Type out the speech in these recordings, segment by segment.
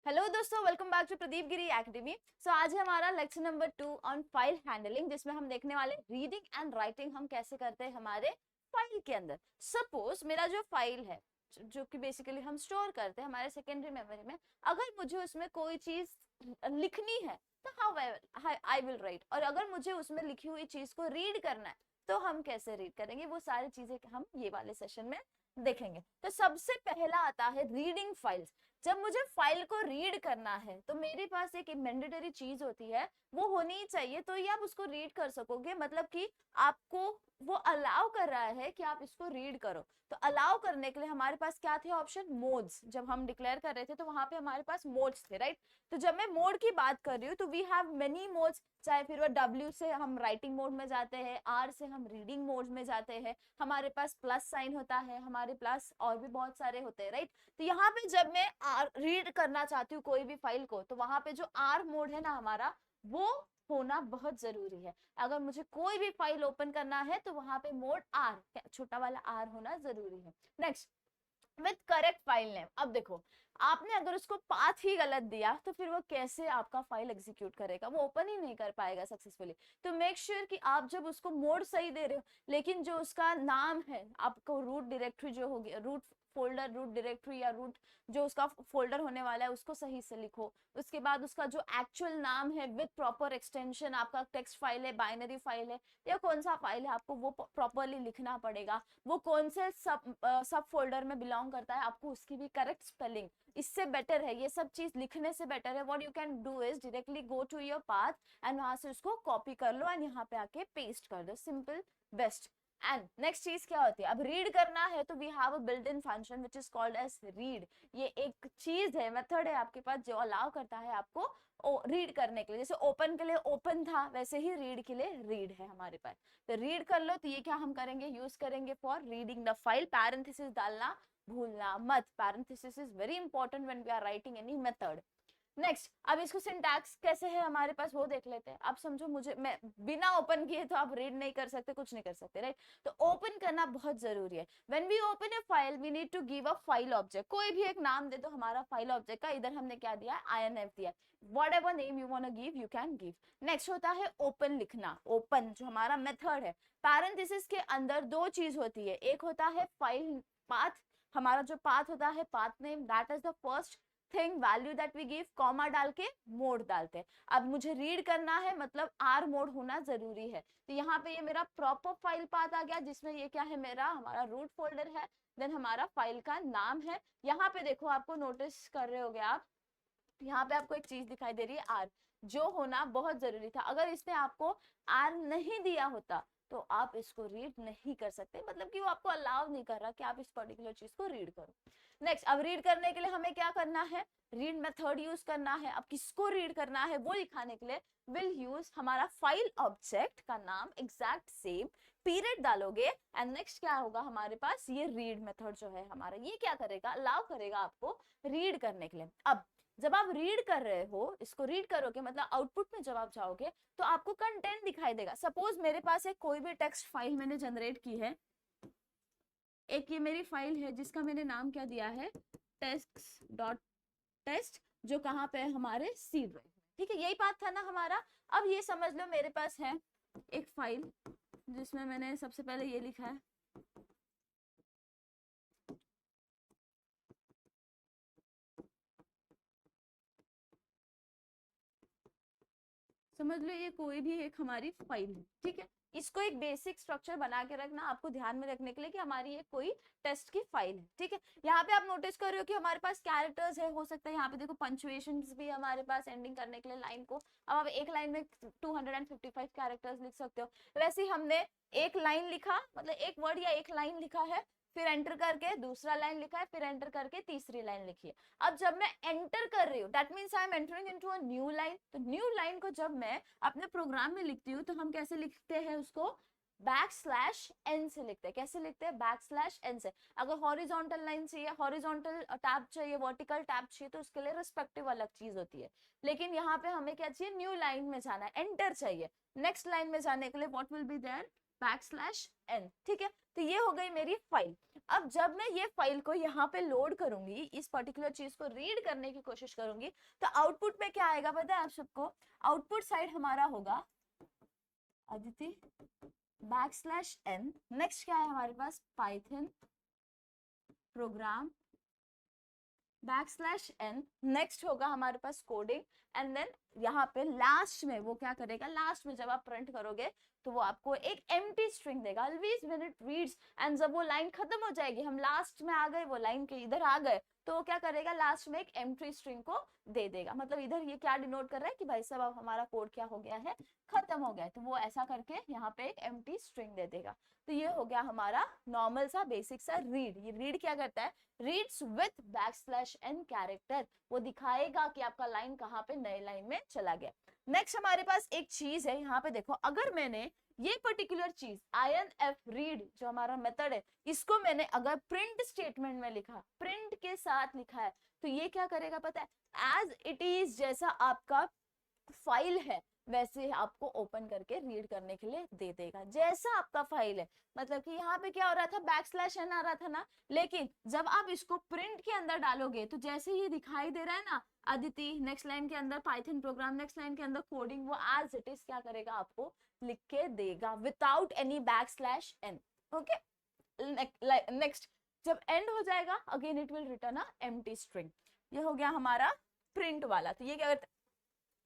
Hello दोस्तों, welcome back to Pradeep Giri academy. So आज है हमारा lecture number 2 on file handling, जिसमें हम देखने वाले रीडिंग एंड राइटिंग हम कैसे करते हैं हमारे फाइल के अंदर। सपोज मेरा जो फाइल है जो कि बेसिकली हम स्टोर करते हैं हमारे सेकेंडरी मेमोरी में, अगर मुझे उसमें कोई चीज लिखनी है तो हाउ आई विल राइट, और अगर मुझे उसमें लिखी हुई चीज को रीड करना है तो हम कैसे रीड करेंगे, वो सारी चीजें हम ये वाले सेशन में देखेंगे। तो सबसे पहला आता है रीडिंग फाइल्स। जब मुझे फाइल को रीड करना है तो मेरे पास एक मैंडेटरी चीज होती है, वो होनी ही चाहिए, तो ये आप उसको रीड कर सकोगे। मतलब कि आपको वो अलाउ कर रहा है कि आप इसको रीड करो। तो अलाउ करने के लिए हमारे पास क्या थे ऑप्शन? मोड्स। जब हम डिक्लेयर कर रहे थे तो वहां पे हमारे पास मोड्स थे, राइट। तो जब मैं मोड की बात कर रही हूँ तो वी हैव मेनी मोड्स। चाहे फिर वो W से हम राइटिंग मोड में जाते हैं, R से हम रीडिंग मोड में जाते हैं, हमारे पास प्लस साइन होता है, हमारे पास और भी बहुत सारे होते हैं, राइट। तो यहाँ पे जब मैं रीड करना चाहती हूँ कोई भी फाइल को, तो वहां पे जो R मोड है ना हमारा, वो होना बहुत जरूरी है। अगर मुझे कोई भी फाइल ओपन करना है तो वहां पे मोड R, छोटा वाला R होना जरूरी है। Next, with correct file name. अब देखो, आपने अगर उसको पाथ ही गलत दिया तो फिर वो कैसे आपका फाइल एग्जीक्यूट करेगा, वो ओपन ही नहीं कर पाएगा सक्सेसफुली। तो मेक श्योर कि आप जब उसको मोड सही दे रहे हो, लेकिन जो उसका नाम है, आपको रूट डायरेक्टरी जो होगी, रूट फोल्डर, रूट डायरेक्टरी या रूट जो उसका फोल्डर होने वाला है, उसको सही से लिखो। उसके बाद उसका जो एक्चुअल नाम है विद प्रॉपर एक्सटेंशन, आपका टेक्स्ट फाइल है, बाइनरी फाइल है, या कौन सा फाइल है, आपको वो प्रॉपरली लिखना पड़ेगा। वो कौन से सब फोल्डर में बिलोंग करता है, आपको उसकी भी करेक्ट स्पेलिंग, इससे बेटर है ये सब चीज लिखने से बेटर है। What you can do is directly go to your path and वहां से उसको कॉपी कर लो एंड यहाँ पे आके पेस्ट कर दो, सिंपल, बेस्ट। एंड नेक्स्ट चीज क्या होती है, अब रीड करना है तो we have a built in function which is called as read. ये एक चीज है, मेथड है आपके पास जो अलाउ करता है आपको रीड करने के लिए। जैसे ओपन के लिए ओपन था, वैसे ही रीड के लिए रीड है हमारे पास। तो रीड कर लो, तो ये क्या हम करेंगे, यूज करेंगे for reading the file. Parenthesis डालना भूलना मत, parenthesis is very important when we are writing any method. Next, अब इसको सिंटैक्स कैसे है हमारे पास वो देख लेते हैं। अब समझो मुझे, मैं बिना ओपन किए तो आप रीड नहीं कर सकते, कुछ नहीं कर सकते, राइट। तो ओपन करना बहुत जरूरी है। When we open a file we need to give a file object. कोई भी एक नाम दे दो हमारा फाइल ऑब्जेक्ट का। इधर हमने क्या दिया, INF दिया। whatever name you want to give you can give। Next होता है ओपन लिखना। ओपन जो हमारा मेथड है, पैरेंथेसिस के अंदर दो चीज होती है, एक होता है फाइल पाथ, हमारा जो पाथ होता है path name, that is the first thing, value that we give, comma डाल के मोड डालते हैं। अब मुझे रीड करना है मतलब R मोड होना जरूरी है। तो यहाँ पे ये मेरा प्रॉपर फाइल पाथ आ गया, जिसमें ये क्या है, मेरा हमारा रूट फोल्डर है, देन हमारा फाइल का नाम है। यहाँ पे देखो, आपको नोटिस कर रहे होगे आप, यहाँ पे आपको एक चीज दिखाई दे रही है R, जो होना बहुत जरूरी था। अगर इसने आपको R नहीं दिया होता तो आप इसको रीड नहीं कर सकते, मतलब कि वो आपको अलाउ नहीं कर रहा कि आप इस पर्टिकुलर चीज को रीड करो। नेक्स्ट, अब रीड करने के लिए हमें क्या करना है, रीड मेथड यूज करना है। अब किसको रीड करना है वो दिखाने के लिए विल यूज हमारा फाइल ऑब्जेक्ट का नाम एग्जैक्ट सेम, पीरियड डालोगे एंड नेक्स्ट क्या होगा हमारे पास, ये रीड मेथड जो है हमारा, ये क्या करेगा, अलाउ करेगा आपको रीड करने के लिए। अब जब आप रीड कर रहे हो, इसको रीड करोगे मतलब आउटपुट में जब आप जाओगे तो आपको कंटेंट दिखाई देगा। सपोज मेरे पास एक कोई भी टेक्स्ट फाइल मैंने जनरेट की है, एक ये मेरी फाइल है जिसका मैंने नाम क्या दिया है, टेस्ट.टेस्ट, जो कहाँ पे है हमारे सी ड्राइव, ठीक है, यही बात था ना हमारा। अब ये समझ लो मेरे पास है एक फाइल जिसमें मैंने सबसे पहले ये लिखा है, समझ लो ये कोई भी एक हमारी फाइल है, ठीक है। इसको एक बेसिक स्ट्रक्चर बना के रखना, आपको ध्यान में रखने के लिए कि हमारी ये कोई टेस्ट की फाइल है, ठीक है। यहाँ पे आप नोटिस कर रहे हो कि हमारे पास कैरेक्टर्स है, हो सकता है यहाँ पे देखो पंक्चुएशन भी हमारे पास एंडिंग करने के लिए लाइन को। अब आप एक लाइन में 255 कैरेक्टर्स लिख सकते हो। वैसे ही हमने एक लाइन लिखा, मतलब एक वर्ड या एक लाइन लिखा है, फिर एंटर करके दूसरा लाइन लिखा है, फिर एंटर करके तीसरी लाइन लिखी है। अब जब मैं एंटर कर रही हूँ that means I am entering into a new line. तो न्यू लाइन को जब मैं अपने प्रोग्राम में लिखती हूँ तो हम कैसे लिखते हैं उसको, \n से लिखते हैं। कैसे लिखते हैं, \n से। अगर हॉरिजॉन्टल लाइन चाहिए, हॉरिजॉन्टल टैब चाहिए, वर्टिकल टैब चाहिए, तो उसके लिए रिस्पेक्टिव अलग चीज होती है। लेकिन यहाँ पे हमें क्या चाहिए, न्यू लाइन में जाना है, एंटर चाहिए। नेक्स्ट लाइन में जाने के लिए what will be there, n, ठीक है। तो ये हो गई मेरी फाइल। अब जब मैं ये फाइल को यहाँ पे लोड करूंगी, इस पर्टिकुलर चीज को रीड करने की कोशिश करूंगी, तो आउटपुट में क्या आएगा पता है आप सबको? आउटपुट साइड हमारा होगा अदिति n, नेक्स्ट क्या है हमारे पास? पाइथन प्रोग्राम n, नेक्स्ट होगा हमारे पास कोडिंग, एंड देन यहाँ पे लास्ट में वो क्या करेगा? लास्ट में जब आप प्रिंट करोगे तो वो आपको एक एम्प्टी स्ट्रिंग देगा। Always when it reads, and जब वो लाइन खत्म हो जाएगी, हम लास्ट में आ गए, वो लाइन के इधर आ गए, तो वो क्या करेगा? लास्ट में एक एम्प्टी स्ट्रिंग को दे देगा। मतलब इधर ये क्या डिनोट कर रहा है कि भाई साहब अब हमारा कोड क्या हो गया है? खत्म हो गया है। तो वो ऐसा करके यहाँ पे एक एम्प्टी स्ट्रिंग दे देगा। तो ये हो गया हमारा नॉर्मल सा बेसिक सा रीड। ये रीड क्या करता है? रीड्स विथ n कैरेक्टर, वो दिखाएगा कि आपका लाइन कहाँ पे नए लाइन में चला गया। नेक्स्ट हमारे पास एक चीज है, यहाँ पे देखो, अगर मैंने ये पर्टिकुलर चीज INF रीड जो हमारा मेथड है, इसको मैंने अगर प्रिंट स्टेटमेंट में लिखा, प्रिंट के साथ लिखा है, तो ये क्या करेगा पता है? एज इट इज, जैसा आपका फाइल है वैसे आपको ओपन करके रीड करने के लिए दे देगा, जैसा आपका फाइल है। मतलब कि यहाँ पे क्या हो रहा था? n आ रहा था ना, लेकिन जब आप इसको प्रिंट के अंदर डालोगे तो जैसे ये दिखाई दे रहा है ना, अदिति नेक्स्ट लाइन के अंदर पाइथन प्रोग्राम, नेक्स्ट लाइन के अंदर कोडिंग, वो एज इट इज क्या करेगा? आपको लिख के देगा without any n। Okay, next जब एंड हो जाएगा, again it will return a empty string. ये हो गया हमारा प्रिंट वाला। तो ये क्या करता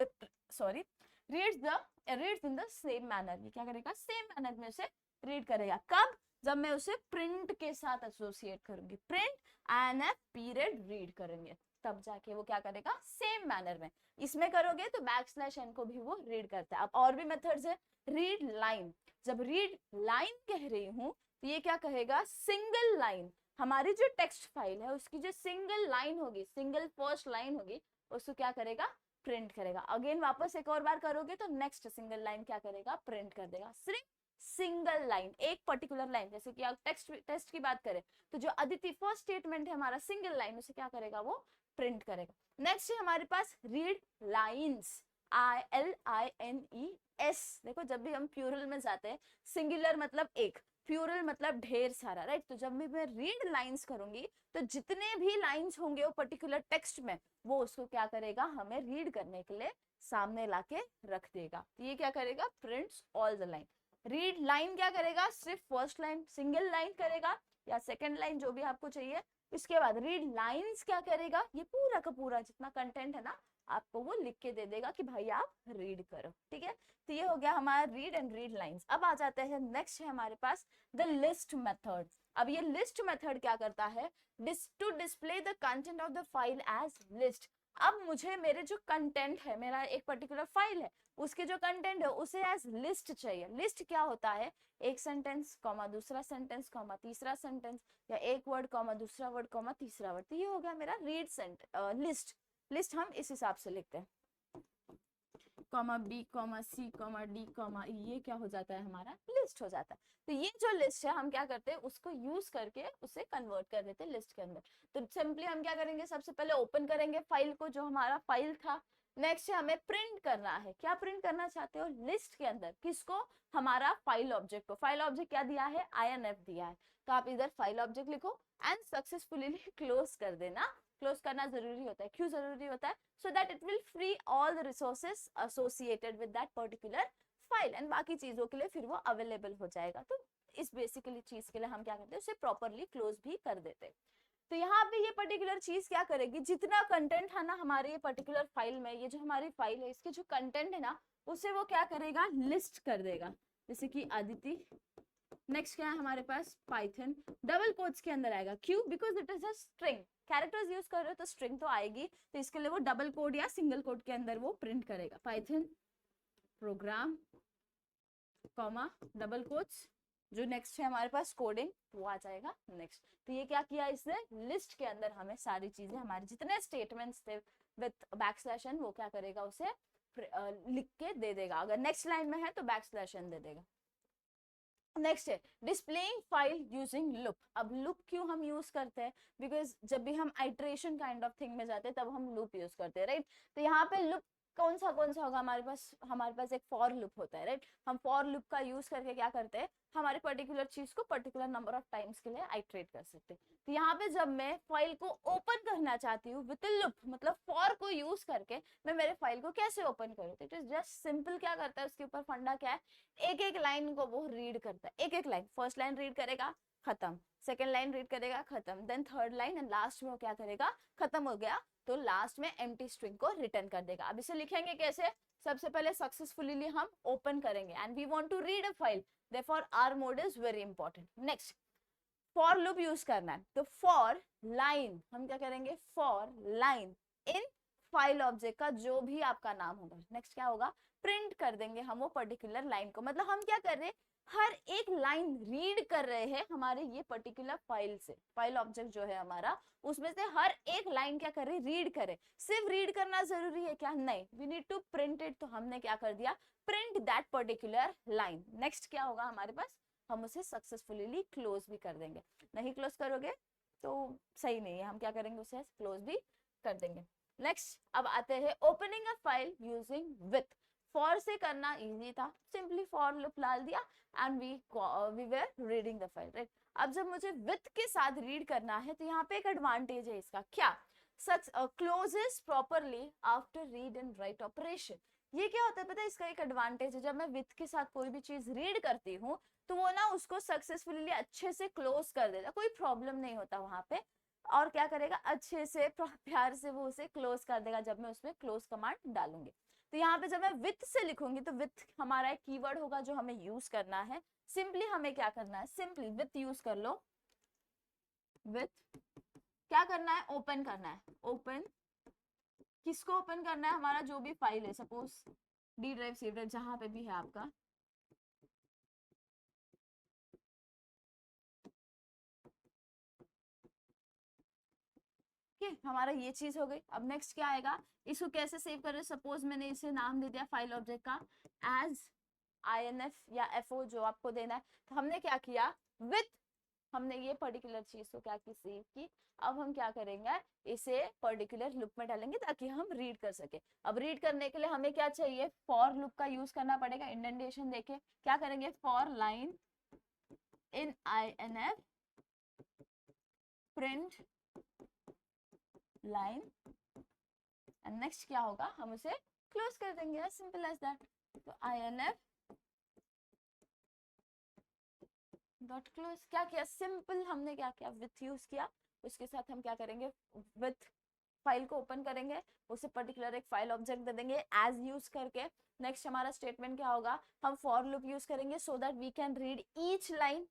है? Sorry, reads in the same manner, ये क्या करेगा? सेम मैनर में उसे रीड करेगा। कब? जब मैं उसे प्रिंट के साथ एसोसिएट करूंगी, प्रिंट INF पीरियड रीड करेंगे, तब जाके वो क्या करेगा? सेम मैनर में। इसमें करोगे तो n को भी वो रीड करता है। अब और भी मेथड्स है। रीड लाइन, जब रीड लाइन कह रही हूं तो ये क्या कहेगा? सिंगल लाइन, हमारी जो टेक्स्ट फाइल है उसकी जो सिंगल लाइन होगी, सिंगल फर्स्ट लाइन होगी, उसको क्या करेगा? प्रिंट करेगा। अगेन वापस एक और बार करोगे तो नेक्स्ट सिंगल लाइन क्या करेगा? प्रिंट कर देगा। सिर्फ सिंगल लाइन, एक पर्टिकुलर लाइन। जैसे कि आप टेस्ट की बात करें तो जो अदिति फर्स्ट स्टेटमेंट है हमारा, सिंगल लाइन, उसे क्या करेगा? वो प्रिंट करेगा। नेक्स्ट है हमारे पास रीड लाइन्स, ILINES। देखो जब भी हम प्लूरल में जाते हैं, सिंगुलर मतलब एक, प्लूरल मतलब ढेर सारा, राइट? तो जब भी मैं रीड लाइंस करूंगी तो जितने भी लाइंस होंगे वो पर्टिकुलर टेक्स्ट में, वो उसको क्या करेगा? हमें रीड करने के लिए सामने लाके रख देगा। तो ये क्या करेगा? Prints all the line. Read line क्या करेगा? सिर्फ फर्स्ट लाइन, सिंगल लाइन करेगा, या सेकेंड लाइन, जो भी आपको चाहिए। इसके बाद रीड लाइन्स क्या करेगा? ये पूरा का पूरा जितना कंटेंट है ना, आपको वो लिख के दे देगा कि भाई आप रीड करो, ठीक है? तो ये हो गया हमारा रीड एंड रीड लाइंस। अब आ जाते हैं, नेक्स्ट है हमारे पास द लिस्ट मेथड। अब ये लिस्ट मेथड क्या करता है? To display the content of the file as list. अब मुझे मेरे जो कंटेंट है, मेरा एक पर्टिकुलर फाइल है, उसके जो कंटेंट है उसे एज लिस्ट चाहिए। लिस्ट क्या होता है? एक सेंटेंस कॉमा दूसरा सेंटेंस कॉमा तीसरा सेंटेंस, या एक वर्ड कॉमा दूसरा वर्ड कॉमा तीसरा वर्ड। तो ये हो गया मेरा रीड लिस्ट। लिस्ट हम इस हिसाब से लिखते हैं, comma B comma C comma D comma, ये क्या हो जाता है? हमारा लिस्ट हो जाता है। तो ये जो लिस्ट है हम क्या करते हैं? उसको यूज करके उसे कन्वर्ट कर देते हैं लिस्ट के अंदर। तो सिंपली हम क्या करेंगे? सबसे पहले ओपन करेंगे फाइल को, जो हमारा फाइल था। नेक्स्ट है हमें प्रिंट करना है। क्या प्रिंट करना चाहते हो? लिस्ट के अंदर। किसको? हमारा फाइल ऑब्जेक्ट को। फाइल ऑब्जेक्ट क्या दिया है? INF दिया है। तो आप इधर फाइल ऑब्जेक्ट लिखो एंड सक्सेसफुली क्लोज कर देना। क्लोज करना जरूरी होता है। क्यों जरूरी होता है? So that it will free all the resources associated with that particular file, and बाकी चीजों के लिए फिर वो अवेलेबल हो जाएगा। तो इस बेसिकली चीज के लिए हम क्या करते हैं? उसे प्रॉपरली क्लोज भी कर देते हैं। तो यहाँ पे ये पर्टिकुलर चीज क्या करेगी? जितना कंटेंट है ना हमारे ये पर्टिकुलर फाइल में, ये जो हमारी फाइल है इसके जो कंटेंट है ना, उसे वो क्या करेगा? लिस्ट कर देगा। जैसे कि अदिति, नेक्स्ट क्या है हमारे पास? पाइथन, डबल कोट्स के अंदर आएगा। क्यों? Because it is a string. Characters use कर रहे हो तो स्ट्रिंग तो आएगी, तो इसके लिए वो डबल कोड या सिंगल कोड के अंदर वो प्रिंट करेगा। Python programme comma double quotes, जो नेक्स्ट है हमारे पास कोडिंग, वो आ जाएगा नेक्स्ट। तो ये क्या किया इसने? लिस्ट के अंदर हमें सारी चीजें, हमारे जितने स्टेटमेंट्स थे विथ n, वो क्या करेगा? उसे लिख के दे देगा। अगर नेक्स्ट लाइन में है तो n दे देगा। नेक्स्ट है डिस्प्लेइंग फाइल यूजिंग लूप। अब लूप क्यों हम यूज करते हैं? बिकॉज जब भी हम आइट्रेशन काइंड ऑफ थिंग में जाते हैं तब हम लूप यूज करते हैं, राइट? तो यहाँ पे लूप कौन सा होगा हमारे पास एक फॉर लूप होता है, राइट। हम फॉर लूप का यूज करके क्या करते हैं, हमारे पर्टिकुलर चीज को पर्टिकुलर नंबर ऑफ टाइम्स के लिए आइटरेट कर सकते हैं। तो यहाँ पे जब मैं फाइल को ओपन करना चाहती हूँ विद लूप, मतलब फॉर को यूज करके मैं मेरे फाइल को कैसे ओपन करूँ, तो इट इज जस्ट सिंपल। क्या करता है उसके ऊपर फंडा क्या है, एक एक लाइन को वो रीड करता है, एक एक लाइन, फर्स्ट लाइन रीड करेगा खत्म, सेकेंड लाइन रीड करेगा खत्म, then third line, and last में वो क्या करेगा, खत्म हो गया तो लास्ट में एम्प्टी स्ट्रिंग को रिटर्न कर देगा। अब इसे लिखेंगे कैसे, सबसे पहले सक्सेसफुली हम ओपन करेंगे and we want to read a file, therefore our mode is very important. Next for loop use करना है, तो फॉर लाइन हम क्या करेंगे, for line in file object का जो भी आपका नाम होगा, नेक्स्ट क्या होगा, प्रिंट कर देंगे हम वो पर्टिकुलर लाइन को। मतलब हम क्या कर रहे हैं, हर एक लाइन रीड कर रहे हैं हमारे ये पर्टिकुलर फाइल से, फाइल ऑब्जेक्ट जो है हमारा, उसमें से हर एक लाइन क्या करे, रीड करे। सिर्फ रीड करना जरूरी है क्या, नहीं, we need to print it, तो हमने क्या कर दिया, print that particular line. Next क्या होगा हमारे पास, हम उसे सक्सेसफुली क्लोज भी कर देंगे। नहीं क्लोज करोगे तो सही नहीं है, हम क्या करेंगे, उसे क्लोज भी कर देंगे। नेक्स्ट अब आते हैं opening a file using with. For से करना इजी था, सिंपली फॉर लूप डाल दिया and we were reading the file, right. अब जब मुझे विथ के साथ रीड करना है तो यहाँ पे एक एडवांटेज है इसका, क्या, such closes properly after read and write operation. ये क्या होता है पता है, इसका एक एडवांटेज है, जब मैं विथ के साथ कोई भी चीज रीड करती हूँ तो वो ना उसको सक्सेसफुली अच्छे से क्लोज कर देता, कोई प्रॉब्लम नहीं होता वहां पे, और क्या करेगा, अच्छे से प्यार से वो उसे क्लोज कर देगा जब मैं उसमें क्लोज कमांड डालूंगी। तो यहाँ पे जब मैं विथ से लिखूंगी तो विथ हमारा एक कीवर्ड होगा जो हमें यूज करना है। सिंपली हमें क्या करना है, सिंपली विथ यूज कर लो, विथ क्या करना है, ओपन करना है। ओपन किसको ओपन करना है, हमारा जो भी फाइल है, suppose D drive, C drive, जहां पे भी है आपका, हमारा ये चीज हो गई। अब नेक्स्ट क्या आएगा, इसको कैसे सेव करें, सपोज मैंने इसे नाम दे दिया फाइल ऑब्जेक्ट का एज INF या FO जो आपको देना है। तो हमने क्या किया, विथ हमने ये पर्टिकुलर चीज को क्या की, सेव की। अब हम क्या करेंगे, इसे पर्टिकुलर लूप में डालेंगे ताकि हम रीड कर सके। अब रीड करने के लिए हमें क्या चाहिए, फॉर लूप का यूज करना पड़ेगा। इंडेंटेशन देके क्या करेंगे, for line in INF print line, and next क्या होगा, हम उसे क्लोज कर देंगे, सिंपल एज दैट। तो INF डॉट क्लोज, क्या किया, सिंपल हमने क्या किया, विथ यूज किया। उसके साथ हम क्या करेंगे, विथ फाइल को ओपन करेंगे, उसे पर्टिकुलर एक फाइल ऑब्जेक्ट दे देंगे एज यूज करके। नेक्स्ट हमारा स्टेटमेंट क्या होगा, हम फॉर लूप यूज करेंगे so that we can read each line.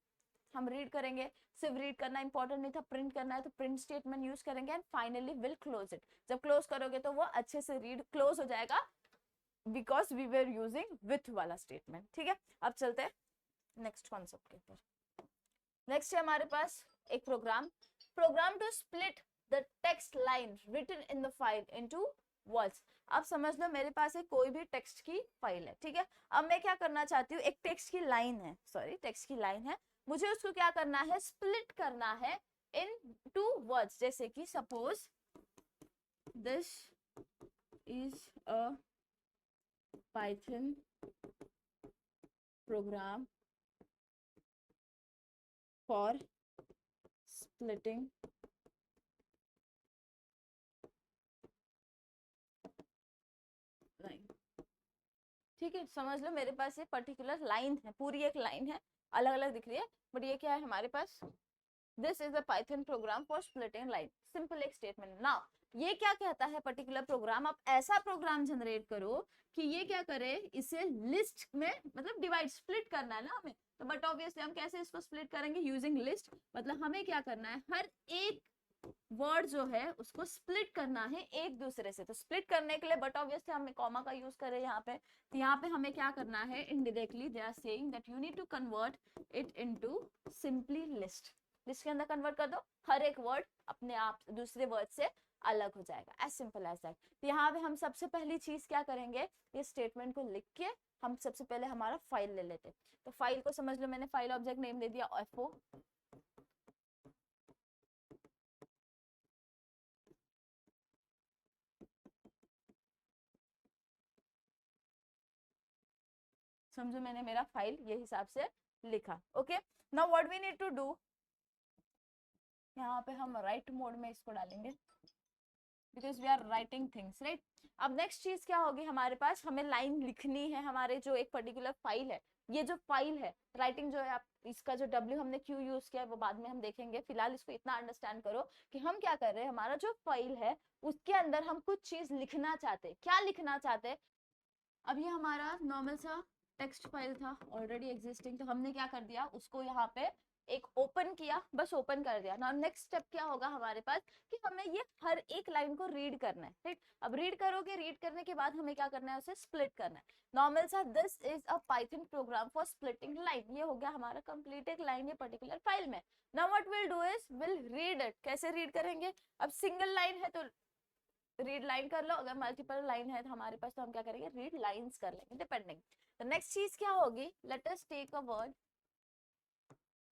हम रीड करेंगे, सिर्फ रीड करना इंपॉर्टेंट नहीं था, प्रिंट करना है तो प्रिंट स्टेटमेंट यूज करेंगे, and finally will close it. जब क्लोज करोगे तो वो अच्छे से रीड क्लोज हो जाएगा because we were using with वाला स्टेटमेंट। ठीक है, अब चलते हैं नेक्स्ट कॉन्सेप्ट के ऊपर। नेक्स्ट है हमारे पास एक program to split the text line written in the file into words. अब समझ लो मेरे पास एक कोई भी टेक्स्ट की फाइल है, ठीक है। अब मैं क्या करना चाहती हूँ, एक टेक्स्ट की लाइन है, सॉरी टेक्स्ट की लाइन है, मुझे उसको क्या करना है, स्प्लिट करना है इन टू वर्ड्स। जैसे कि suppose this is a Python program for splitting line। ठीक है, समझ लो मेरे पास ये पर्टिकुलर लाइन है, पूरी एक लाइन है, अलग अलग दिख रही है, बट ये क्या है हमारे पास, this is a Python program for splitting line, simple एक स्टेटमेंट। नाउ ये क्या कहता है पर्टिकुलर प्रोग्राम, आप ऐसा प्रोग्राम जनरेट करो कि ये क्या करे, इसे लिस्ट में मतलब डिवाइड स्प्लिट करना है ना हमें, तो बट ऑब्वियसली हम कैसे इसको स्प्लिट करेंगे, यूजिंग लिस्ट। मतलब हमें क्या करना है, हर एक वर्ड जो है उसको स्प्लिट करना है एक दूसरे से। तो स्प्लिट करने के लिए बट ऑब्वियसली हमें कॉमा का यूज करें यहाँ पे, तो यहाँ पे हमें क्या करना है, indirectly they are saying that you need to convert it into simply list. List के अंदर कन्वर्ट कर दो, हर एक वर्ड अपने आप दूसरे वर्ड से अलग हो जाएगा, एज सिंपल एज दैट। तो यहाँ पे हम सबसे पहली चीज क्या करेंगे, ये स्टेटमेंट को लिख के हम सबसे पहले हमारा फाइल ले लेते। तो फाइल को समझ लो, मैंने फाइल ऑब्जेक्ट नेम दे दिया FO, समझो मैंने मेरा फाइल ये हिसाब से लिखा। Okay, now what we need to do, यहाँ पे हम राइट मोड में इसको डालेंगे because we are writing things, right. अब नेक्स्ट चीज क्या होगी हमारे पास, हमें लाइन लिखनी है हमारे जो एक पर्टिकुलर फाइल है। ये जो फाइल है राइटिंग जो है, आप इसका जो W हमने क्यों यूज किया है वो बाद में हम देखेंगे, फिलहाल इसको इतना अंडरस्टैंड करो कि हम क्या कर रहे हैं, हमारा जो फाइल है उसके अंदर हम कुछ चीज लिखना चाहते, क्या लिखना चाहते। अब ये हमारा नॉर्मल सा टेक्स्ट फाइल था ऑलरेडी एग्जिस्टिंग, तो हमने क्या कर दिया उसको यहाँ पे एक ओपन किया, बस ओपन कर दिया। नाउ नेक्स्ट स्टेप क्या होगा हमारे पास कि हमें ये हर एक लाइन को रीड करना है, राइट। अब रीड करोगे, रीड करने के बाद हमें क्या करना है, उसे स्प्लिट करना है। नॉर्मल सा this is a Python program for splitting line, ये हो गया हमारा कंप्लीट एक लाइन ये पर्टिकुलर फाइल में। Now what will do is will read it, कैसे रीड करेंगे, अब सिंगल लाइन है तो रीड लाइन कर लो, अगर मल्टीपल लाइन है तो हमारे पास तो हम क्या करेंगे, रीड लाइंस कर लेंगे डिपेंडिंग। तो नेक्स्ट चीज क्या होगी, let us take a word,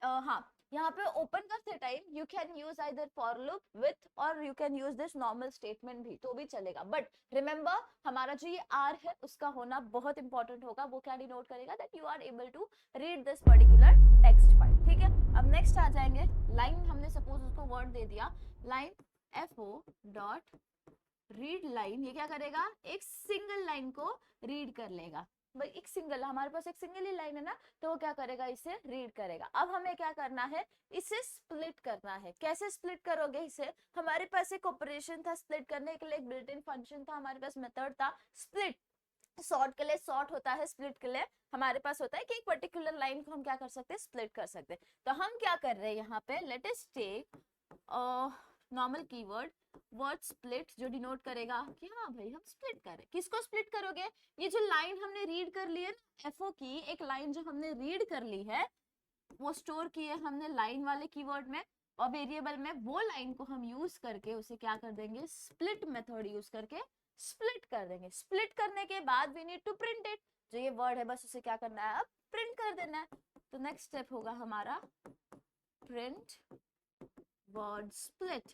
हाँ यहाँ पे ओपन करते time you can use either for loop with और you can use this normal statement भी, तो भी चलेगा। बट रिमेंबर हमारा जो ये आर है उसका होना बहुत इंपॉर्टेंट होगा, वो क्या डिनोट करेगा, that you are able to read this particular text file, ठीक है। अब नेक्स्ट आ जाएंगे लाइन, हमने सपोज उसको वर्ड दे दिया line fo dot read line, ये क्या करेगा, एक सिंगल लाइन को रीड कर लेगा। भाई एक सिंगल, हमारे पास एक सिंगल ही लाइन है ना, तो वो क्या करेगा, इसे रीड करेगा। अब हमें क्या करना है, इसे स्प्लिट करना है। कैसे स्प्लिट करोगे इसे, हमारे पास एक ऑपरेशन था स्प्लिट करने के लिए, एक बिल्ट इन फंक्शन था हमारे पास, मेथड था स्प्लिट। सॉर्ट के लिए सॉर्ट होता है, स्प्लिट के लिए हमारे पास होता है कि एक पर्टिकुलर लाइन को हम क्या कर सकते हैं, स्प्लिट कर सकते हैं। तो हम क्या कर रहे हैं यहाँ पे, let us take normal keyword word split, जो डिनोट करेगा कि हाँ भाई हम स्प्लिट करें। किसको स्प्लिट करोगे, ये जो लाइन हमने रीड कर ली है ना, एफओ की एक लाइन जो हमने रीड कर ली है वो स्टोर की है हमने लाइन वाले कीवर्ड में और वेरिएबल में, वो लाइन को हम यूज करके उसे क्या कर देंगे, स्प्लिट मेथड यूज करके स्प्लिट कर देंगे। स्प्लिट करने के बाद we need to print it, जो ये वर्ड है बस उसे क्या करना है, अब प्रिंट कर देना है। तो नेक्स्ट स्टेप होगा हमारा प्रिंट वर्ड स्प्लिट।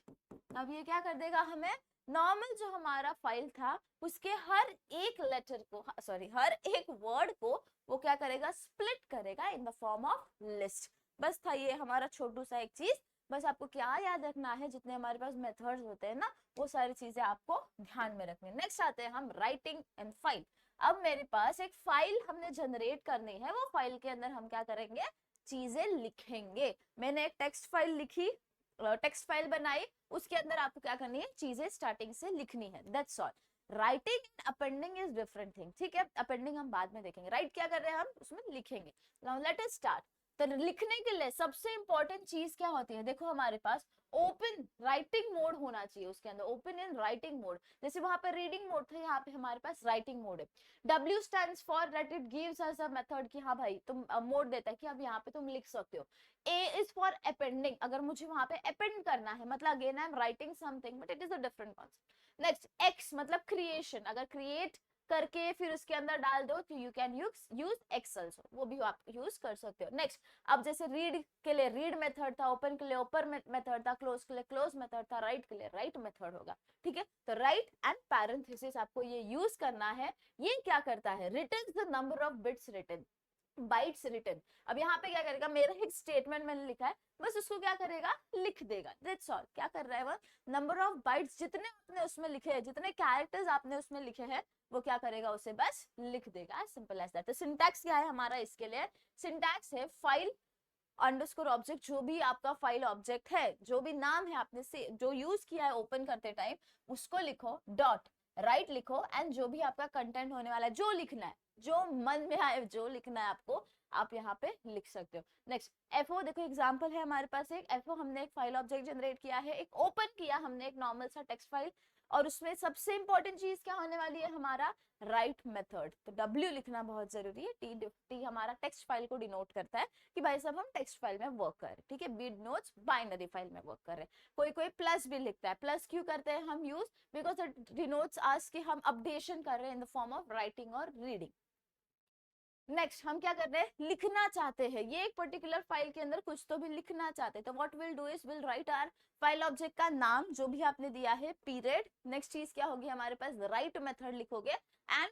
अब ये क्या कर देगा, हमें नॉर्मल जो हमारा फाइल था उसके हर एक लेटर को, सॉरी हर एक वर्ड को वो क्या करेगा, स्प्लिट करेगा इन द फॉर्म ऑफ लिस्ट। बस था ये हमारा छोटू सा एक चीज, बस आपको क्या याद रखना है, जितने हमारे पास मेथड्स होते हैं ना वो सारी चीजें आपको ध्यान में रखनी है। नेक्स्ट आते हैं हम राइटिंग एंड फाइल। अब मेरे पास एक फाइल हमने जनरेट करनी है, वो फाइल के अंदर हम क्या करेंगे, चीजें लिखेंगे। मैंने एक टेक्स्ट फाइल लिखी, टेक्स्ट फाइल बनाई, उसके अंदर आपको क्या करनी है, चीजें स्टार्टिंग से लिखनी है, that's all. Writing and appending is different thing, ठीक है। अपेंडिंग हम बाद में देखेंगे, राइट क्या कर रहे हैं हम, उसमें लिखेंगे। Now let us start. तो लिखने के लिए सबसे इंपॉर्टेंट चीज क्या होती है, देखो हमारे पास ओपन राइटिंग मोड होना चाहिए उसके अंदर, ओपन इन राइटिंग मोड। जैसे वहां पे रीडिंग मोड था, यहाँ पे हमारे पास राइटिंग मोड है। W stands for that it gives us a method कि हाँ भाई तुम मोड देता है कि अब यहाँ पे तुम लिख सकते हो। A इज फॉर अपेंडिंग, अगर मुझे वहां पे अपेंड करना है, मतलब again I am writing something but it is a different concept. Next X मतलब क्रिएशन, अगर क्रिएट करके फिर उसके अंदर डाल दो तो you can use x also, वो भी आप यूज कर सकते हो। नेक्स्ट, अब जैसे रीड के लिए रीड मेथड था, ओपन के लिए ओपन मेथड था, क्लोज के लिए क्लोज मेथड था, राइट के लिए राइट मेथड होगा, ठीक है। तो राइट एंड पैरेंथेसिस आपको ये यूज करना है। ये क्या करता है, returns the number of bits written, bytes written. अब यहाँ पे क्या करेगा, मेरा एक स्टेटमेंट मैंने लिखा है, बस उसको क्या करेगा, लिख देगा, दैट्स ऑल। क्या कर रहा है वो, नंबर ऑफ बाइट्स जितने आपने उसमें लिखे हैं, जितने कैरेक्टर्स आपने उसमें लिखे हैं, वो क्या करेगा, उसे बस लिख देगा, सिंपल एज दैट। तो सिंटैक्स क्या है हमारा इसके लिए, सिंटैक्स है फाइल अंडरस्कोर ऑब्जेक्ट, जो भी आपका फाइल ऑब्जेक्ट है, जो भी नाम है आपने से जो यूज किया है ओपन करते टाइम, उसको लिखो, डॉट राइट लिखो, एंड जो भी आपका कंटेंट होने वाला है, जो लिखना है, जो मन में आए जो लिखना है आपको, आप यहाँ पे लिख सकते हो। नेक्स्ट एफओ, देखो एग्जांपल है हमारे पास एक एफओ, हमने एक फाइल ऑब्जेक्ट जनरेट किया है, एक ओपन किया हमने एक नॉर्मल सा टेक्स्ट फाइल, और उसमें सबसे इंपॉर्टेंट चीज क्या होने वाली है हमारा राइट मेथड। तो W लिखना बहुत जरूरी है, टी हमारा टेक्स्ट फाइल को डिनोट करता है कि भाई साहब हम टेक्स्ट फाइल में वर्क कर रहे हैं, ठीक है। बी डिनोट्स बाइनरी फाइल में वर्क कर रहे हैं। कोई कोई प्लस भी लिखता है, प्लस क्यों करते हैं हम यूज, बिकॉज इट डिनोट्स अस कि हम अपडेशन कर रहे हैं इन द फॉर्म ऑफ राइटिंग और रीडिंग। नेक्स्ट हम क्या कर रहे हैं, लिखना चाहते हैं, ये एक पर्टिकुलर फाइल के अंदर कुछ तो भी लिखना चाहते हैं, तो what will do is will write our file object का नाम जो भी आपने दिया है, पीरियड। नेक्स्ट चीज क्या होगी हमारे पास, राइट मेथड लिखोगे, एंड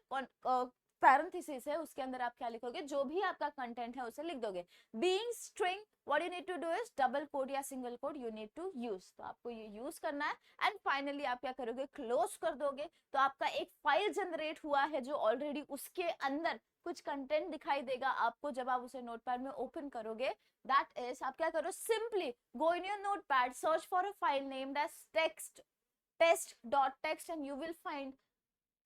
पैरेंथेसिस है उसके अंदर आप क्या लिखोगे, जो भी आपका कंटेंट है उसे लिख दोगे. Being string, what you need to do is double quote या single quote you need to use, तो आपको ये यूज करना है. एंड फाइनली आप क्या करोगे, क्लोज कर दोगे. तो आपका एक फाइल जनरेट हुआ है जो ऑलरेडी उसके अंदर कुछ कंटेंट दिखाई देगा आपको जब आप उसे नोटपैड में ओपन करोगे. दैट इज, आप क्या करो, simply go in your notepad, search for a file named as test.txt and you will find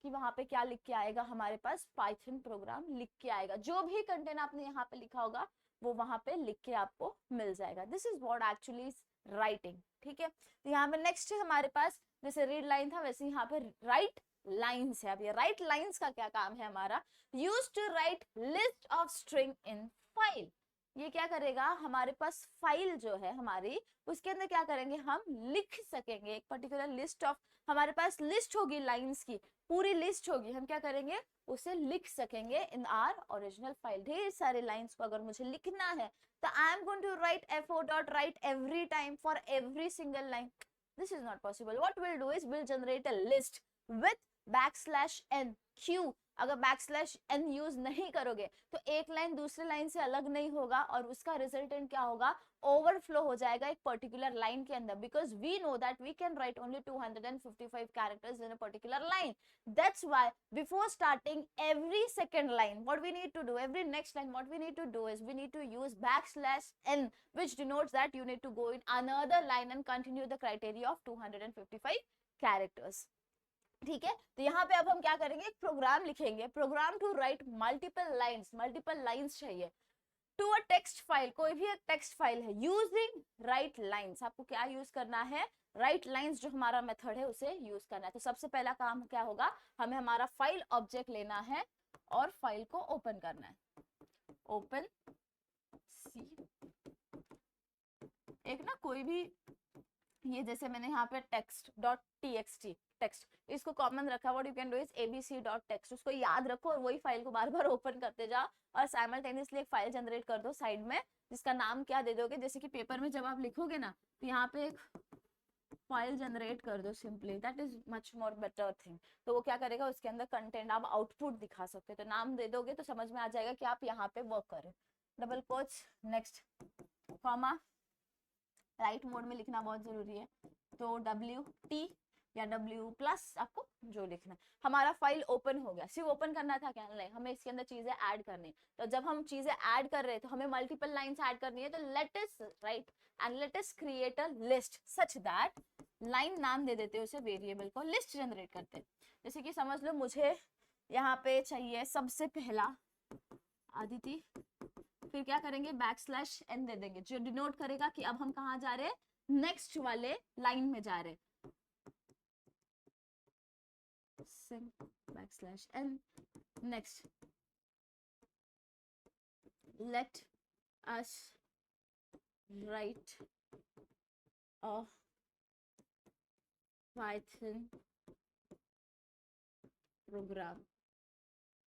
कि वहां पे क्या लिख के आएगा, हमारे पास पाइथन प्रोग्राम लिख के आएगा. जो भी कंटेंट आपने यहाँ पे लिखा होगा वो वहां पे लिख के आपको मिल जाएगा. This is what actually writing. ठीक है, तो यहाँ पे नेक्स्ट है हमारे पास, जैसे रीड लाइन था वैसे यहाँ पे राइट लाइन्स है. अब ये राइट लाइन्स का क्या काम है हमारा, use to write list of string in file. ये क्या करेगा, हमारे पास फाइल जो है हमारी उसके अंदर क्या करेंगे, हम लिख सकेंगे एक पर्टिकुलर लिस्ट ऑफ, हमारे पास लिस्ट होगी लाइंस की, पूरी लिस्ट होगी, हम क्या करेंगे उसे लिख सकेंगे इन आर ओरिजिनल फाइल. ढेर सारे लाइंस को अगर मुझे लिखना है तो I am going to write fo dot write every time for every single line. This is not possible. What will do is will generate a list with \n क्यों, अगर \n यूज नहीं करोगे तो एक लाइन दूसरे line से अलग नहीं होगा और उसका रिजल्टेंट क्या होगा, ओवरफ्लो हो जाएगा एक पर्टिकुलर लाइन के अंदर. Because we know that we can write only 255 characters in a particular line. That's why before starting every second line what we need to do, every next line what we need to do is we need to use \n which denotes that you need to go in another line and continue the criteria of 255 characters. ठीक है, तो यहाँ पे अब हम क्या करेंगे, एक प्रोग्राम लिखेंगे, program to write multiple lines चाहिए टू अ टेक्स्ट फाइल. कोई भी एक टेक्स्ट फाइल है यूजिंग राइट लाइंस. आपको क्या यूज करना है, राइट लाइंस जो हमारा मेथड है उसे यूज करना है. तो सबसे पहला काम क्या होगा, हमें हमारा फाइल ऑब्जेक्ट लेना है और फाइल को ओपन करना है. ओपन सी, एक ना कोई भी, ये जैसे मैंने यहाँ पे text.txt टेक्स्ट इसको कॉमन रखा. What you can do is abc.txt, उसको याद रखो और वही फाइल को बार बार ओपन करते जाओ और साइमल्टेनियसली एक फाइल जनरेट कर दो साइड में, जिसका नाम क्या दे दोगे, जैसे कि पेपर में जब आप लिखोगे ना तो यहाँ पे एक फाइल जनरेट कर दो simply. That is much more better thing. तो वो क्या करेगा, उसके अंदर कंटेंट आप आउटपुट दिखा सकते हो. तो नाम दे दोगे तो समझ में आ जाएगा कि आप यहाँ पे वर्क करें. Double quotes, next comma, right mode में लिखना बहुत जरूरी है. तो WT या W+ आपको जो लिखना है. हमारा फाइल ओपन हो गया, सिर्फ ओपन करना था क्या, नहीं, हमें इसके अंदर चीजें ऐड करनी. तो जब हम चीजें ऐड कर रहे हैं तो हमें मल्टीपल लाइंस ऐड करनी है. तो let us right and let us create a list such that, line नाम दे देते हैं उसे, वेरिएबल को लिस्ट जनरेट करते हैं. जैसे कि समझ लो मुझे यहाँ पे चाहिए सबसे पहला आदिति, फिर क्या करेंगे \n दे देंगे जो डिनोट करेगा कि अब हम कहाँ जा रहे हैं, नेक्स्ट वाले लाइन में जा रहे हैं. \n next, let us write a Python program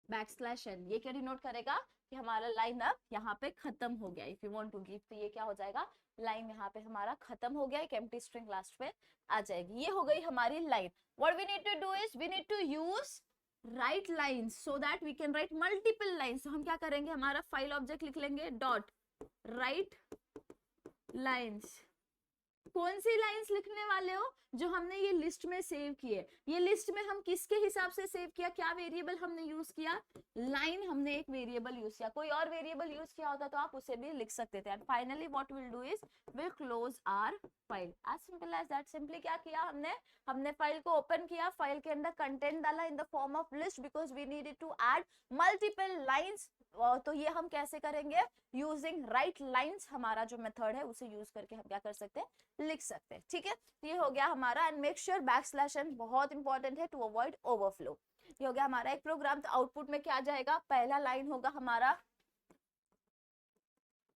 \n. ये क्या डिनोट करेगा कि हमारा लाइन अब यहाँ पे खत्म हो गया. If you want to give, तो ये क्या हो जाएगा, लाइन यहाँ पे हमारा खत्म हो गया, एक एम्प्टी स्ट्रिंग लास्ट पे आ जाएगी. ये हो गई हमारी line. What we need to do is we need to use write lines so that we can write multiple lines. तो हम क्या करेंगे, हमारा फाइल ऑब्जेक्ट लिख लेंगे डॉट राइट लाइंस. कौन सी लाइंस लिखने वाले हो, जो हमने ये लिस्ट में सेव किए. ये लिस्ट में हम किसके हिसाब से सेव किया, क्या वेरिएबल हमने यूज किया, लाइन हमने एक वेरिएबल यूज किया. कोई और वेरिएबल यूज किया होता तो आप उसे भी लिख सकते थे. And finally what will do is will close our file. As simple as that. Simply क्या किया हमने फाइल को ओपन किया, फाइल के अंदर कंटेंट डाला in the form of list because we needed to add multiple lines. तो ये हम कैसे करेंगे, यूजिंग राइट लाइंस. हमारा जो मेथड है उसे यूज करके हम क्या कर सकते हैं, लिख सकते हैं. ठीक है, ये हो गया हमारा. एंड मेक श्योर \n बहुत इंपॉर्टेंट है टू अवॉइड ओवरफ्लो. ये हो गया हमारा एक प्रोग्राम. तो आउटपुट में क्या आ जाएगा, पहला लाइन होगा हमारा,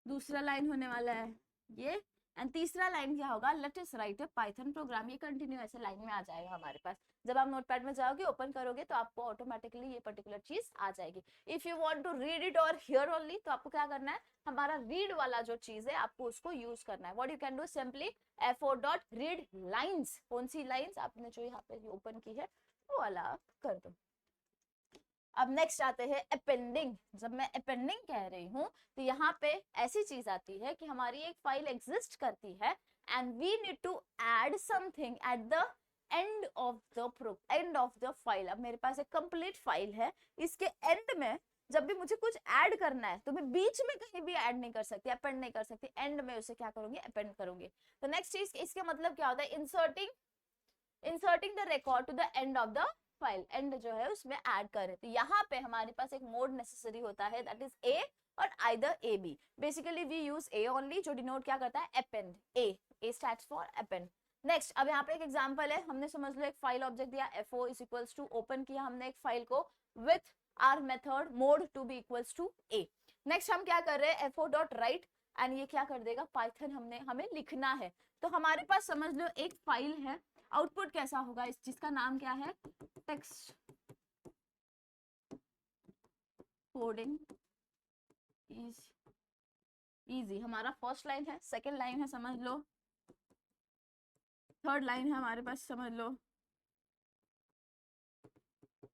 दूसरा लाइन होने वाला है ये, एंड तीसरा लाइन क्या होगा, लेट अस राइट अ पाइथन प्रोग्राम. ये कंटिन्यू ऐसे लाइन में आ जाएगा हमारे पास. जब आप नोटपैड में जाओगे, ओपन करोगे तो आपको ऑटोमेटिकली ये पर्टिकुलर चीज आ जाएगी. If you want to read it और हियर ओनली, तो आपको क्या करना है, हमारा रीड वाला जो चीज है आपको उसको यूज करना है. What you can do, simply fo dot read lines. कौन सी लाइंस आपने जो यहाँ पे ओपन की है वो वाला कर दो. अब नेक्स्ट आते हैं अपेंडिंग। जब मैं अपेंडिंग कह रही हूँ तो यहाँ पे ऐसी चीज आती है कि हमारी एक फाइल एग्जिस्ट करती है and we need to add something at the end of the file. अब मेरे पास एक कंप्लीट फाइल है, इसके एंड में जब भी मुझे कुछ ऐड करना है तो मैं बीच में कहीं भी ऐड नहीं कर सकती, अपेंड नहीं कर सकती, एंड में उसे क्या करूंगी, अपेंड करूंगी। तो नेक्स्ट चीज, इसके मतलब क्या होता है, inserting the record to the end of the file, and जो है उसमें ऐड कर रहे। तो यहाँ पे हमारे पास एक मोड नेसेसरी होता है, दैट इज ए और either A B. Basically we use A only, जो डिनोट क्या करता है, append. A stands for append. Next, अब यहाँ पे एक एग्जांपल है, हमने समझ लो एक फाइल ऑब्जेक्ट दिया fo is equals to, open किया हमने एक फाइल को with our method mode to be equals to A. Next हम क्या कर रहे हैं, fo डॉट राइट, एंड ये क्या कर देगा, पाइथन हमें लिखना है। तो हमारे पास समझ लो एक फाइल है, आउटपुट कैसा होगा, इस जिसका नाम क्या है, टेक्स्ट कोडिंग इज इजी। हमारा फर्स्ट लाइन है, सेकेंड लाइन है समझ लो, थर्ड लाइन है हमारे पास समझ लो,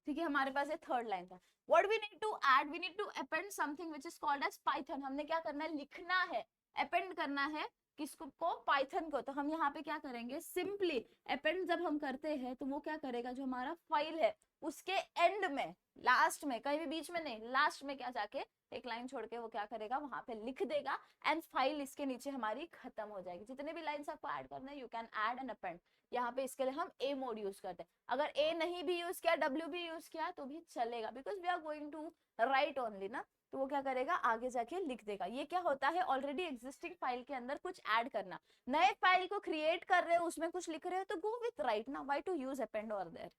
ठीक है, हमारे पास ये थर्ड लाइन था। What we need to add, we need to append something which is called as Python. हमने क्या करना है, लिखना है, अपेंड करना है किसको को, पाइथन को। तो हम यहाँ पे क्या करेंगे, सिंपली अपेंड जब हम करते हैं तो वो क्या करेगा, जो हमारा फाइल है उसके एंड में, लास्ट में, कहीं भी बीच में नहीं, लास्ट में क्या जाके एक लाइन छोड़ के वो क्या करेगा, वहां पे लिख देगा, एंड फाइल इसके नीचे हमारी खत्म हो जाएगी। जितने भी लाइंस आपको ऐड करना है, you can add and append. यहाँ पे इसके लिए हम ए मोड यूज करते हैं। अगर ए नहीं भी यूज किया, डब्ल्यू भी यूज किया तो भी चलेगा, because we are going to write only ना। तो वो क्या करेगा, आगे जाके लिख देगा। ये क्या होता है, ऑलरेडी एग्जिस्टिंग फाइल के अंदर कुछ ऐड करना। नए फाइल को क्रिएट कर रहे हो, उसमें कुछ लिख रहे हो, तो गो विथ राइट ना, व्हाई टू यूज अपेंड और देयर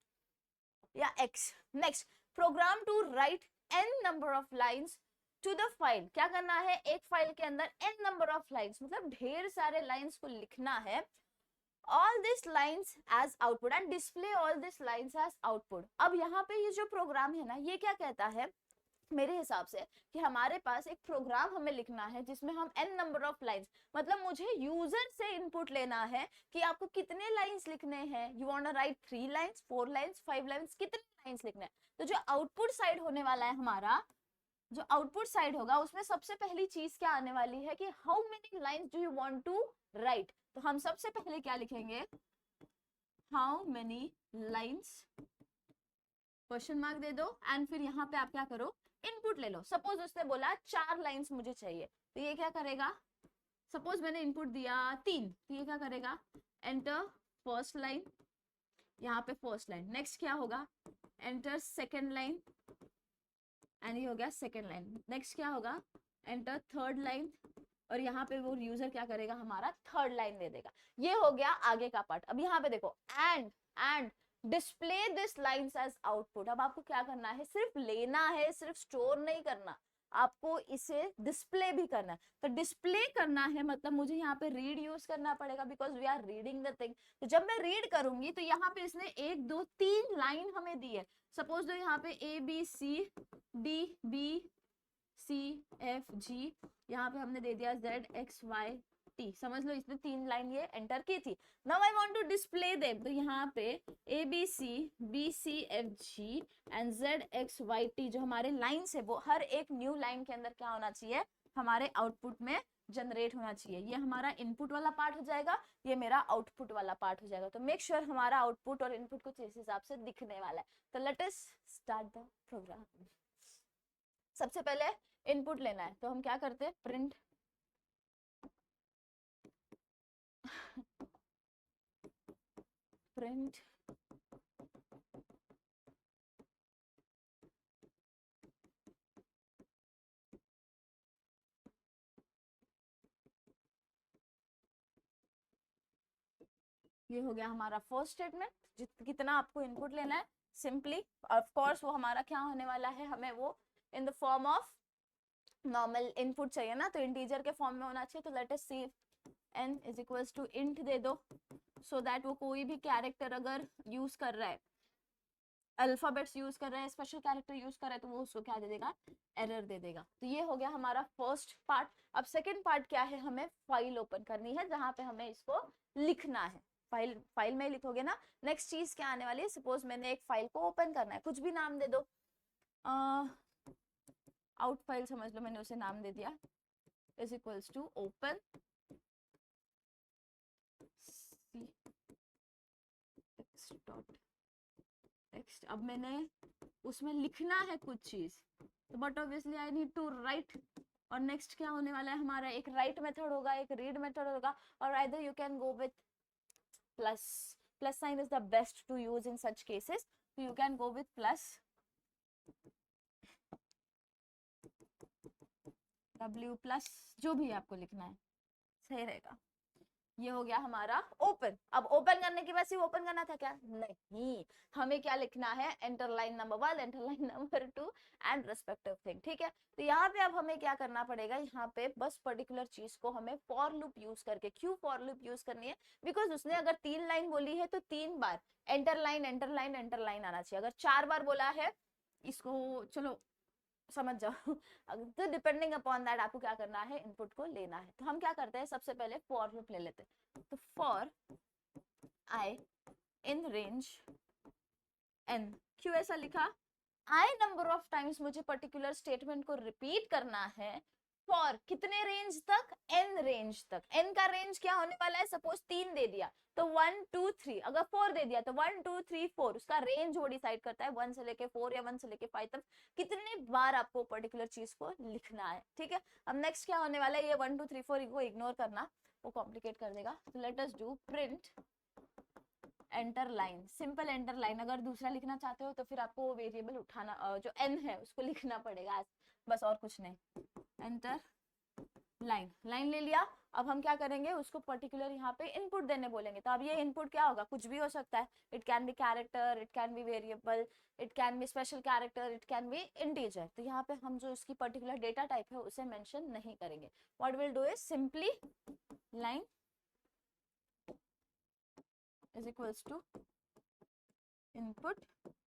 या X. Next, program to write n number of lines to the file. क्या करना है, एक फाइल के अंदर n नंबर ऑफ लाइंस, मतलब ढेर सारे लाइंस को लिखना है, all these lines as output and display all these lines as output। अब यहाँ पे ये जो प्रोग्राम है ना, ये क्या कहता है मेरे हिसाब से, कि हमारे पास एक प्रोग्राम हमें लिखना है जिसमें हम n नंबर ऑफ लाइंस, मतलब मुझे यूजर से इनपुट लेना है कि आपको कितने लाइंस लिखने हैं, you want to write 3 lines, 4 lines, 5 lines, कितने लाइंस लिखने हैं। तो जो आउटपुट साइड होने वाला है हमारा, जो आउटपुट साइड होगा उसमें सबसे पहली चीज क्या आने वाली है कि how many lines do you want to write. तो हम सबसे पहले क्या लिखेंगे, how many lines, question mark दे दो, एंड फिर यहाँ पे आप क्या करो, इनपुट ले लो। सपोज उसने बोला 4 लाइंस मुझे चाहिए, तो ये क्या करेगा, सपोज मैंने इनपुट दिया 3, तो ये क्या करेगा, एंटर फर्स्ट लाइन, यहाँ पे फर्स्ट लाइन। नेक्स्ट क्या होगा, एंटर सेकेंड लाइन, एंड ये हो गया सेकेंड लाइन। नेक्स्ट क्या होगा, एंटर थर्ड लाइन, और यहाँ पे वो यूजर क्या करेगा, हमारा थर्ड लाइन दे देगा। ये हो गया आगे का पार्ट। अब यहाँ पे देखो, and display this lines as output. अब आपको क्या करना है, सिर्फ लेना है, सिर्फ स्टोर नहीं करना, आपको इसे डिस्प्ले भी करना है। तो डिस्प्ले करना है मतलब मुझे यहाँ पे रीड यूज करना पड़ेगा, because we are reading the thing. तो जब मैं रीड करूंगी तो यहाँ पे इसने 1 2 3 लाइन हमें दी है। सपोज दो यहाँ पे A B C D B C F G, यहाँ पे हमने दे दिया जेड एक्स वाई टी। समझ लो इसने 3 लाइन ये एंटर की थी। Now I want to display them, तो यहाँ पे A B C F G and Z X Y T जो हमारे लाइंस है, वो हर एक न्यू लाइन के अंदर क्या होना चाहिए, हमारे आउटपुट में जनरेट होना चाहिए। ये हमारा इनपुट वाला पार्ट हो जाएगा, ये मेरा आउटपुट वाला पार्ट हो जाएगा। तो मेक श्योर हमारा आउटपुट और इनपुट कुछ इस हिसाब से दिखने वाला है। तो let us start the program. सबसे पहले इनपुट लेना है, तो हम क्या करते हैं, प्रिंट प्रिंट ये हो गया हमारा फर्स्ट स्टेटमेंट। कितना आपको इनपुट लेना है, सिंपली ऑफ कोर्स वो हमारा क्या होने वाला है, हमें वो इन the form of normal input चाहिए ना, तो इंटीजर के फॉर्म में होना चाहिए। तो let us see n is equals to int दे दो, सो दैट वो कोई भी कैरेक्टर अगर यूज कर रहा है, अल्फाबेट्स यूज कर रहा है, स्पेशल कैरेक्टर यूज कर रहा है, तो वो उसको क्या दे देगा, एरर दे देगा। तो ये हो गया हमारा फर्स्ट पार्ट। अब सेकंड पार्ट क्या है, हमें फाइल ओपन करनी है जहां पे हमें इसको लिखना है। फाइल में लिखोगे ना। नेक्स्ट चीज क्या आने वाली है, सपोज मैंने एक फाइल को ओपन करना है, कुछ भी नाम दे दो, आउट फाइल समझ लो, मैंने उसे नाम दे दिया, is equals to open text. अब मैंने उसमें लिखना है कुछ चीज, तो but obviously I need to write. और नेक्स्ट क्या होने वाला है हमारा, एक राइट मेथड होगा, एक रीड मेथड होगा, और either you can go with plus. Plus sign is the best to use in such cases, so you can go with plus w plus जो भी आपको लिखना है सही रहेगा। ये हो गया हमारा ओपन। अब ओपन करने के बाद सिर्फ ओपन करना था क्या, नहीं, हमें क्या लिखना है, enter line number 1, enter line number 2 and respective thing, ठीक है। तो यहाँ पे अब हमें क्या करना पड़ेगा, यहाँ पे बस पर्टिकुलर चीज को हमें फॉर लूप यूज करके, क्यों फॉर लूप यूज करनी है, बिकॉज उसने अगर 3 लाइन बोली है तो 3 बार enter line enter line enter line आना चाहिए। अगर 4 बार बोला है, इसको चलो समझ जाओ, तो डिपेंडिंग अपॉन दैट आपको क्या करना है, इनपुट को लेना है। तो हम क्या करते हैं, सबसे पहले फॉर लूप ले लेते हैं। तो for I in range n, क्यों ऐसा लिखा, i नंबर ऑफ टाइम्स मुझे पर्टिकुलर स्टेटमेंट को रिपीट करना है, फॉर कितने रेंज तक, n रेंज तक। n का रेंज क्या होने वाला है, सपोज 3 दे दिया तो 1 2 3, अगर 4 दे दिया तो 1 2 3 4, उसका रेंज वो डिसाइड करता है 1 से लेके 4 या 1 से लेके 5 तक कितनी बार आपको पर्टिकुलर चीज को लिखना है, ठीक है। अब नेक्स्ट क्या होने वाला है, ये 1 2 3 4 को इग्नोर करना, वो कॉम्प्लिकेट कर देगा। तो let us do print enter line, simple enter line. अगर दूसरा लिखना चाहते हो तो फिर आपको वो वेरिएबल उठाना, जो n है उसको लिखना पड़ेगा, बस और कुछ नहीं। एंटर लाइन, लाइन ले लिया। अब हम क्या करेंगे, उसको पर्टिकुलर यहाँ पे इनपुट देने बोलेंगे। तो अब ये इनपुट क्या होगा, कुछ भी हो सकता है, it can be character, it can be variable, it can be special character, it can be integer. तो यहाँ पे हम जो उसकी पर्टिकुलर डेटा टाइप है उसे मेंशन नहीं करेंगे। What will do is simply line is equals to input.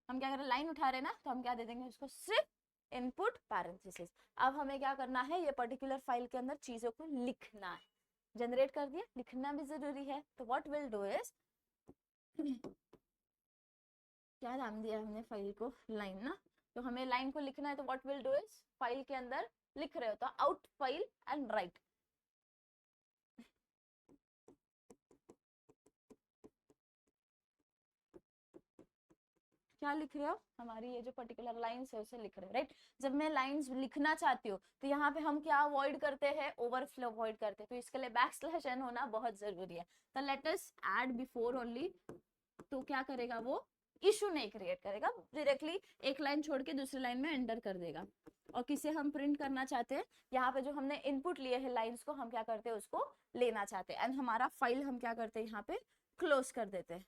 हम क्या कर रहे हैं, लाइन उठा रहे हैं ना, तो हम क्या दे देंगे उसको, सिर्फ इनपुट पैरेंथेसिस। अब हमें क्या करना है, ये पर्टिकुलर फाइल के अंदर चीजों को लिखना है। जनरेट कर दिया, लिखना भी जरूरी है। तो व्हाट विल डू इज, क्या नाम दिया हमने फाइल को, लाइन ना, तो हमें लाइन को लिखना है। तो what will do is, file के अंदर लिख रहे हो तो आउट फाइल एंड राइट। क्या लिख रहे हो, हमारी ये जो पर्टिकुलर लाइंस है उसे लिख रहे हो, राइट। जब मैं लाइंस लिखना चाहती हूँ तो यहाँ पे हम क्या अवॉइड करते हैं, ओवरफ्लो अवॉइड करते हैं। तो इसके लिए बैकस्लैश n होना बहुत जरूरी है। तो लेट अस ऐड बिफोर ओनली, तो क्या करेगा वो, इशू नहीं क्रिएट करेगा, डायरेक्टली एक लाइन छोड़ के दूसरी लाइन में एंटर कर देगा। और किसे हम प्रिंट करना चाहते हैं, यहाँ पे जो हमने इनपुट लिए हैं लाइंस को, हम क्या करते हैं उसको लेना चाहते हैं। एंड हमारा फाइल हम क्या करते हैं, यहाँ पे क्लोज कर देते हैं।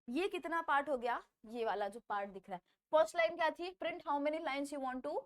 ये कितना पार्ट हो गया, ये वाला जो पार्ट दिख रहा है। फर्स्ट लाइन क्या थी, print how many lines you want to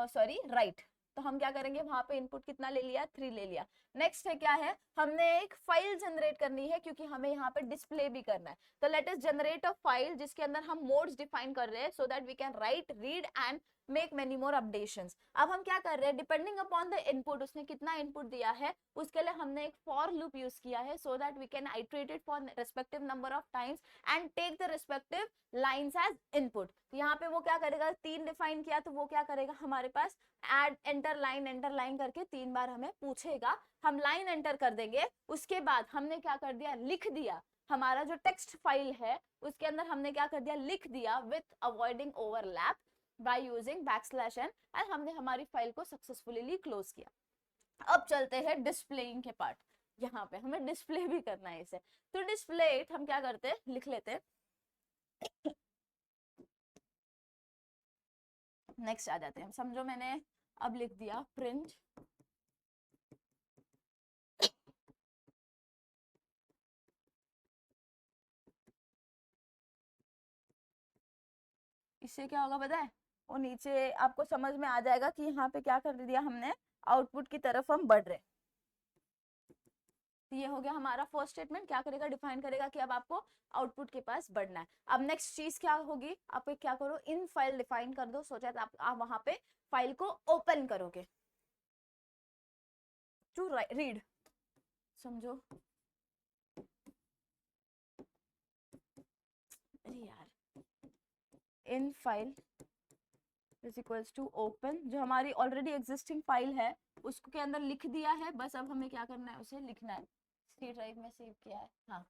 sorry write. तो हम क्या करेंगे, वहां पे इनपुट कितना ले लिया, 3 ले लिया। नेक्स्ट है क्या है, हमने एक फाइल जनरेट करनी है, क्योंकि हमें यहाँ पे डिस्प्ले भी करना है। तो let us generate a file जिसके अंदर हम मोड्स डिफाइन कर रहे हैं, so that we can write, read and make many more updations. अब हम क्या कर रहे हैं, डिपेंडिंग अपॉन द इनपुट, उसने कितना इनपुट दिया है उसके लिए हमने एक फॉर लूप यूज किया है, so that we can iterate it for respective number of times and take the respective lines as input. तो यहाँ पे वो क्या करेगा, 3 डिफाइन किया तो वो क्या करेगा, हमारे पास एड एंटर लाइन करके 3 बार हमें पूछेगा। हम लाइन एंटर कर देंगे, उसके बाद हमने क्या कर दिया, लिख दिया। हमारा जो टेक्स्ट फाइल है उसके अंदर हमने क्या कर दिया, लिख दिया with avoiding overlap by using backslash n, and हमने हमारी फाइल को सक्सेसफुली क्लोज किया। अब चलते हैं डिस्प्लेइंग के पार्ट। यहाँ पे हमें डिस्प्ले भी करना है इसे। तो डिस्प्ले हम क्या करते हैं, लिख लेते हैं। नेक्स्ट आ जाते हैं, समझो मैंने अब लिख दिया प्रिंट इससे क्या होगा पता है, वो नीचे आपको समझ में आ जाएगा कि यहाँ पे क्या कर दिया हमने, आउटपुट की तरफ हम बढ़ रहे। तो ये हो गया हमारा फर्स्ट स्टेटमेंट, क्या करेगा, डिफाइन करेगा कि अब आपको आउटपुट के पास बढ़ना है। अब नेक्स्ट चीज क्या होगी, आप क्या करो, इन फाइल डिफाइन कर दो, सोचा आप वहां पे फाइल को ओपन करोगे टू रीड। समझो in file is equals to open, जो हमारी ऑलरेडी एग्जिस्टिंग फाइल है उसको के अंदर लिख दिया है, बस अब हमें क्या करना है, उसे लिखना है। सी ड्राइव में सेव किया है, हाँ।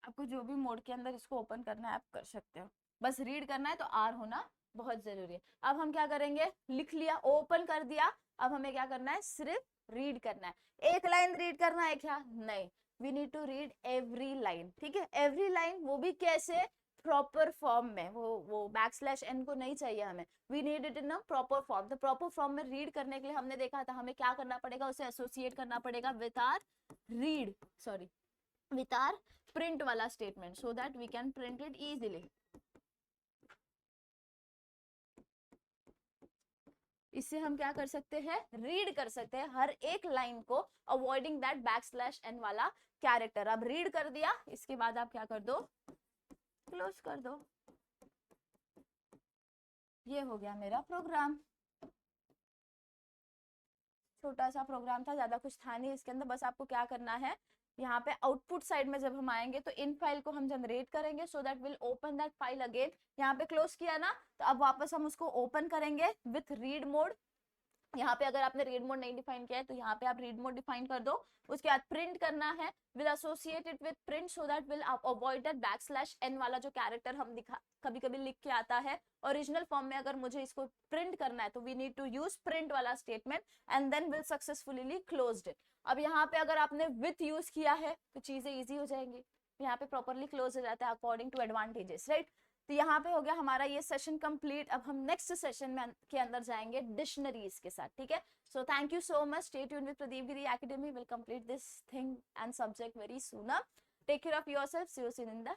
आपको जो भी मोड के अंदर इसको ओपन करना है आप कर सकते हो, बस रीड करना है तो आर होना बहुत जरूरी है। अब हम क्या करेंगे, लिख लिया, ओपन कर दिया, अब हमें क्या करना है, सिर्फ रीड करना है। एक लाइन रीड करना है क्या, नहीं, we need to read every line, ठीक है, एवरी लाइन, वो भी कैसे, प्रॉपर फॉर्म में, वो बैकस्लैश एन को नहीं चाहिए हमें, we need it in a proper form. तो प्रॉपर फॉर्म में रीड करने के लिए हमने देखा था हमें क्या करना पड़ेगा, उसे एसोसिएट करना पड़ेगा with our read, sorry with our print वाला statement so that we can print it easily। इससे हम क्या कर सकते हैं, रीड कर सकते हैं हर एक लाइन को, अवॉइडिंग दैट बैकस्लैश एन वाला कैरेक्टर। अब रीड कर दिया, इसके बाद आप क्या कर दो, क्लोज कर दो। ये हो गया मेरा प्रोग्राम, छोटा सा प्रोग्राम था, ज्यादा कुछ था नहीं इसके अंदर। बस आपको क्या करना है, यहाँ पे आउटपुट साइड में जब हम आएंगे तो इन फाइल को हम जनरेट करेंगे, so that will open that file again. यहाँ पे क्लोज किया ना, तो अब वापस हम उसको ओपन करेंगे विथ रीड मोड। यहाँ पे अगर आपने रीड मोड नहीं डिफाइन किया है तो यहाँ पे आप रीड मोड डिफाइन कर दो। उसके बाद प्रिंट करना है, will associated with print so that will avoid that backslash N वाला जो कैरेक्टर हम दिखा कभी कभी लिख के आता है ओरिजिनल फॉर्म में। अगर मुझे इसको प्रिंट करना है तो we need to use print वाला statement and then will successfully closed it. अब यहाँ पे अगर आपने विथ यूज किया है तो चीजें इजी हो जाएंगी, यहाँ पे प्रॉपरली क्लोज हो जाता है अकॉर्डिंग टू एडवांटेजेस, राइट। तो यहाँ पे हो गया हमारा ये सेशन कंप्लीट। अब हम नेक्स्ट सेशन में के अंदर जाएंगे डिक्शनरीज के साथ, ठीक है। So thank you so much, stay tuned with Pradeep Giri academy, will complete this thing and subject very soon. Take care of yourself, see you soon in the